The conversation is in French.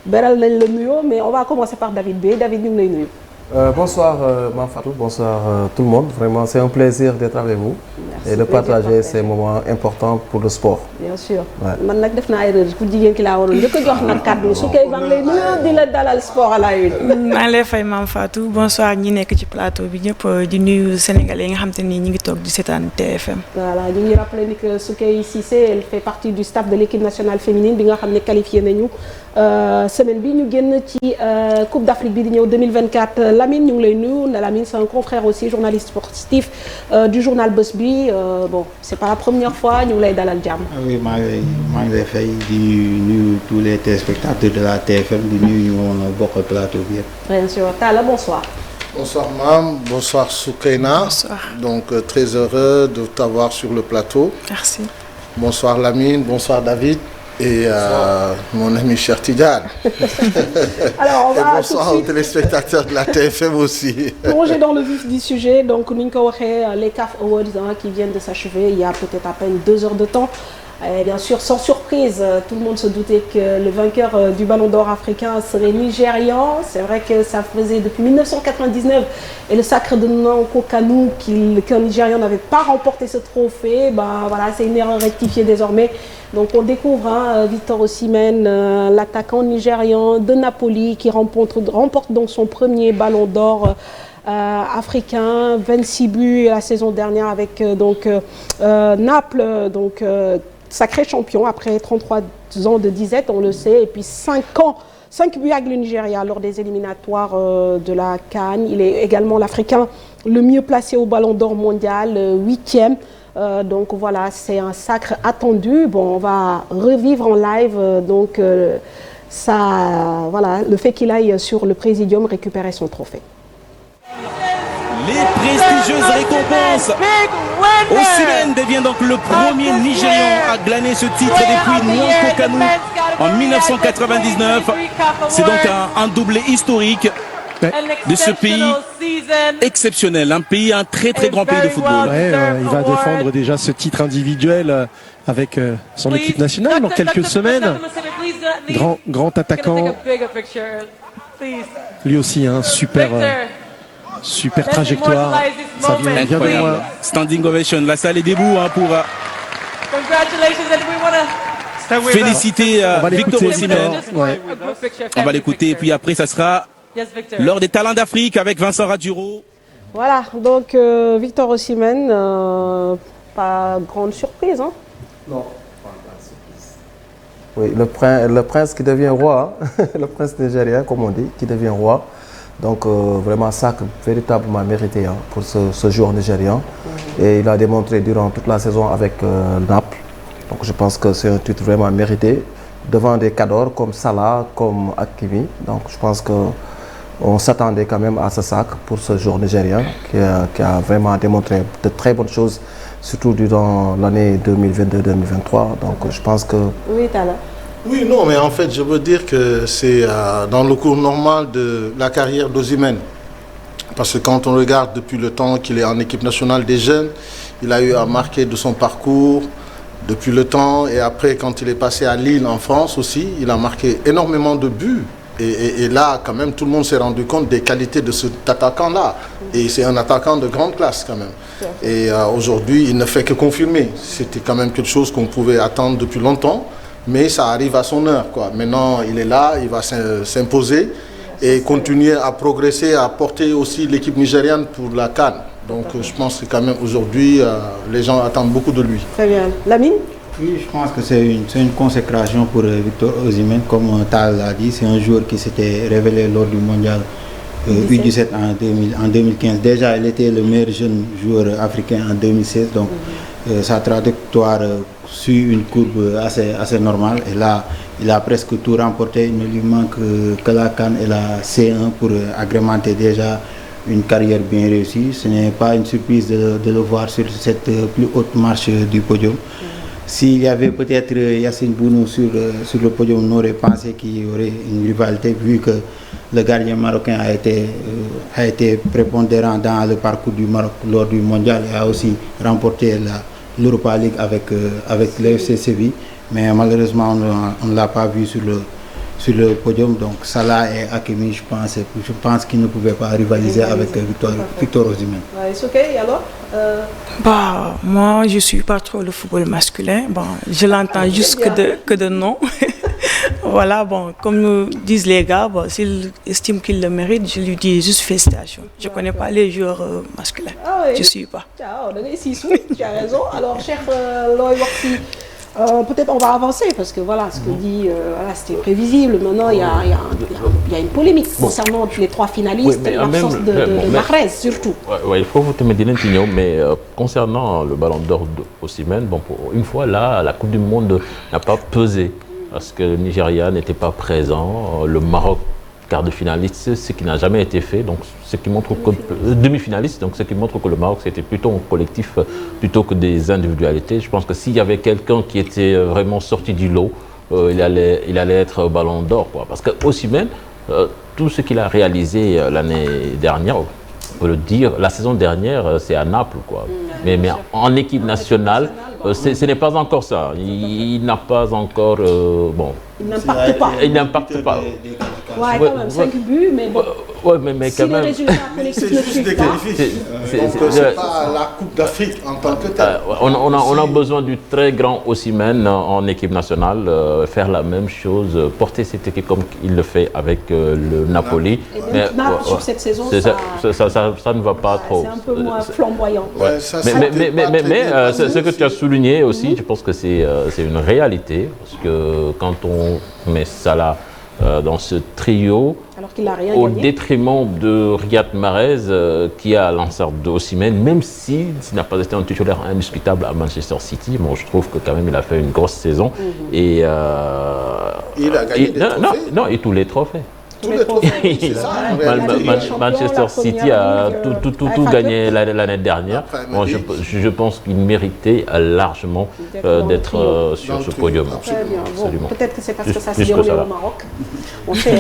beral nañ la nuyoo mais on va commencer par David B. David ñu ngi lay nuyu. Bonsoir Mame Fatou, bonsoir tout le monde. Vraiment, c'est un plaisir d'être avec vous. Merci, et de partager ces moments importants pour le sport. Bien sûr. Man nag def naa erreur ku jigéen ki laa waroon njëkk a jox nag kàddu su kay ba ngi lay nuyu di la dalal sport à la une. maa ngi lay fay Mame Fatou bonsoir ñi nekk ci plateau bi ñëpp di nuyu Sénégalais yi nga xam te ni ñi ngi toog di seetaan TFM. Voilà ñu ngi rappeler ni que Soukeye Cissé elle fait partie du staff de l'équipe nationale féminine bi nga xam ne qualifié nañu semaine bi ñu génn ci Coupe d'Afrique bi di ñëw 2024. Lamine ñu ngi lay nuyu Lamine c'est un confrère aussi journaliste sportif du journal Bës Bi bon c'est pas la première fois ñu ngi lay dalal jàmm. Oui maa ngi lay fay di nuyu tous les téléspectateurs de la TFM di nuyu ñu woon bokk plateau bi yëpp. Bien sûr Talla bonsoir. Bonsoir Mame, bonsoir Soukeyna. Bonsoir. Donc très heureux de t'avoir sur le plateau. Merci. Bonsoir Lamine, bonsoir David. Et mon ami Cheikh Tidiane. Alors on va bonsoir aux téléspectateurs de la TFM aussi. Plonger dans le vif du sujet donc ni ñu ko waxee les CAF Awards qui viennent de s'achever il y a peut-être à peine 2 heures de temps. Et bien sûr sans surprise tout le monde se doutait que le vainqueur du Ballon d'Or africain serait nigérian. C'est vrai que ça faisait depuis 1999 et le sacre de Nwankwo Kanu qu'un Nigérian n'avait pas remporté ce trophée. Ben voilà c'est une erreur rectifiée désormais. Donc on découvre Victor Osimhen, l'attaquant nigérian de Napoli qui remporte donc son premier Ballon d'Or africain, 26 buts la saison dernière avec Naples donc sacré champion après 33 ans de disette, on le sait, et puis 5 buts avec le Nigeria lors des éliminatoires de la CAN. Il est également l'Africain le mieux placé au Ballon d'Or mondial, 8e. Donc voilà, c'est un sacre attendu. Bon, on va revivre en live voilà, le fait qu'il aille sur le Présidium récupérer son trophée. Les prestigieuses récompenses. Osimhen devient donc le premier Nigérian à glaner ce titre depuis Nwankwo Kanu en 1999. C'est donc un doublé historique de ce pays exceptionnel, un très grand pays de football. Ouais, il va défendre déjà ce titre individuel avec son équipe nationale dans quelques semaines. Grand attaquant. Lui aussi, super trajectoire. Ça vient bien de loin. Standing ovation, la salle est debout pour féliciter Victor Osimhen. Ouais. On va l'écouter et puis après ça sera lors des Talents d'Afrique avec Vincent Raduro. Voilà, donc Victor Osimhen, pas grande surprise, hein? Non, pas grande surprise. Oui, le prince qui devient roi, le prince nigérien comme on dit, qui devient roi. Donc vraiment ça véritablement mérité pour ce joueur nigérian. Et il a démontré durant toute la saison avec Naples. Donc je pense que c'est un titre vraiment mérité devant des cadors comme Salah, comme Hakimi. Donc je pense qu'on s'attendait quand même à ce sacre pour ce joueur nigérien qui a vraiment démontré de très bonnes choses, surtout durant l'année 2022-2023. Donc je pense que... Oui, Tala. Oui, non, mais en fait, je veux dire que c'est dans le cours normal de la carrière d'Osimhen. Parce que quand on regarde depuis le temps qu'il est en équipe nationale des jeunes, il a eu à marquer de son parcours depuis le temps. Et après, quand il est passé à Lille en France aussi, il a marqué énormément de buts. Et là, quand même, tout le monde s'est rendu compte des qualités de cet attaquant-là. Et c'est un attaquant de grande classe quand même. Et aujourd'hui, il ne fait que confirmer. C'était quand même quelque chose qu'on pouvait attendre depuis longtemps. Mais ça arrive à son heure, quoi. Maintenant, il est là, il va s'imposer et continuer à progresser, à porter aussi l'équipe nigériane pour la CAN. Donc je pense que quand même aujourd'hui, les gens attendent beaucoup de lui. Très bien. Lamine? Oui, je pense que c'est une consécration pour Victor Osimhen. Comme Tal l'a dit, c'est un joueur qui s'était révélé lors du mondial U17 en 2015. Déjà, il était le meilleur jeune joueur africain en 2016. Donc sa trajectoire suit une courbe assez normale. Et là, il a presque tout remporté. Il ne lui manque que la CAN et la C1 pour agrémenter déjà une carrière bien réussie. Ce n'est pas une surprise de le voir sur cette plus haute marche du podium. S'il y avait peut-être Yacine Bounou sur le podium, on aurait pensé qu'il y aurait une rivalité vu que le gardien marocain a été prépondérant dans le parcours du Maroc lors du mondial et a aussi remporté l'Europa League avec le FC Séville. Mais malheureusement, on ne l'a pas vu sur sur le podium. Donc Salah et Hakimi, je pense qu'ils ne pouvaient pas rivaliser avec Victor Osimhen. Ouais, c'est ok, et alors Bah, moi, je suis pas trop le football masculin. Bon, je l'entends juste que de nom. Voilà, bon, comme disent les gars, bon, s'il estime qu'il le mérite, je lui dis juste félicitations. Je ne connais pas les joueurs masculins. Ah oui. Je ne suis pas. Tu as raison. Alors, cher Loïc Worthy, peut-être on va avancer parce que voilà, ce que dit, voilà, c'était prévisible. Maintenant, il y a une polémique concernant les 3 finalistes, oui, l'absence de Mahrez surtout. Il faut vous te mettre mais concernant le ballon d'or d'Osimhen, bon, pour une fois là, la Coupe du Monde n'a pas pesé parce que le Nigeria n'était pas présent, le Maroc quart de finaliste, ce qui n'a jamais été fait, donc ce qui montre que demi-finaliste, donc ce qui montre que le Maroc c'était plutôt un collectif plutôt que des individualités. Je pense que s'il y avait quelqu'un qui était vraiment sorti du lot, il allait être ballon d'or, quoi. Parce que Osimhen, tout ce qu'il a réalisé l'année dernière, on peut le dire, la saison dernière, c'est à Naples, quoi. Mais en équipe nationale, ce n'est pas encore ça. Il n'a pas encore bon. Il n'impacte pas. Il n'impacte pas. Ouais, quand même, 5 buts, mais bon. Ouais, mais quand même. C'est juste des qualifiés. Donc, c'est pas la Coupe d'Afrique en tant que telle. On a besoin du très grand Osimhen en équipe nationale, faire la même chose, porter cette équipe comme il le fait avec le Napoli. Et donc, Naples, sur cette saison, ça ne va pas trop. C'est un peu moins flamboyant. Ouais. Mais ce que tu as souligné aussi, je pense que c'est une réalité, parce que quand on met Salah dans ce trio, alors qu'il a rien au gagné. détriment de Riyad Mahrez qui a lancé d'Osimhen, même s'il n'a pas été un titulaire indiscutable à Manchester City, bon, je trouve que quand même il a fait une grosse saison. Et il a gagné des trophées. Non, et tous les trophées. Tous les trophées, c'est ça. Manchester City a tout gagné l'année dernière. Bon, je pense qu'il méritait largement d'être sur ce podium. Très bien. Bon, peut-être que c'est parce que ça se Plus que déroule ça, au Maroc. On sait,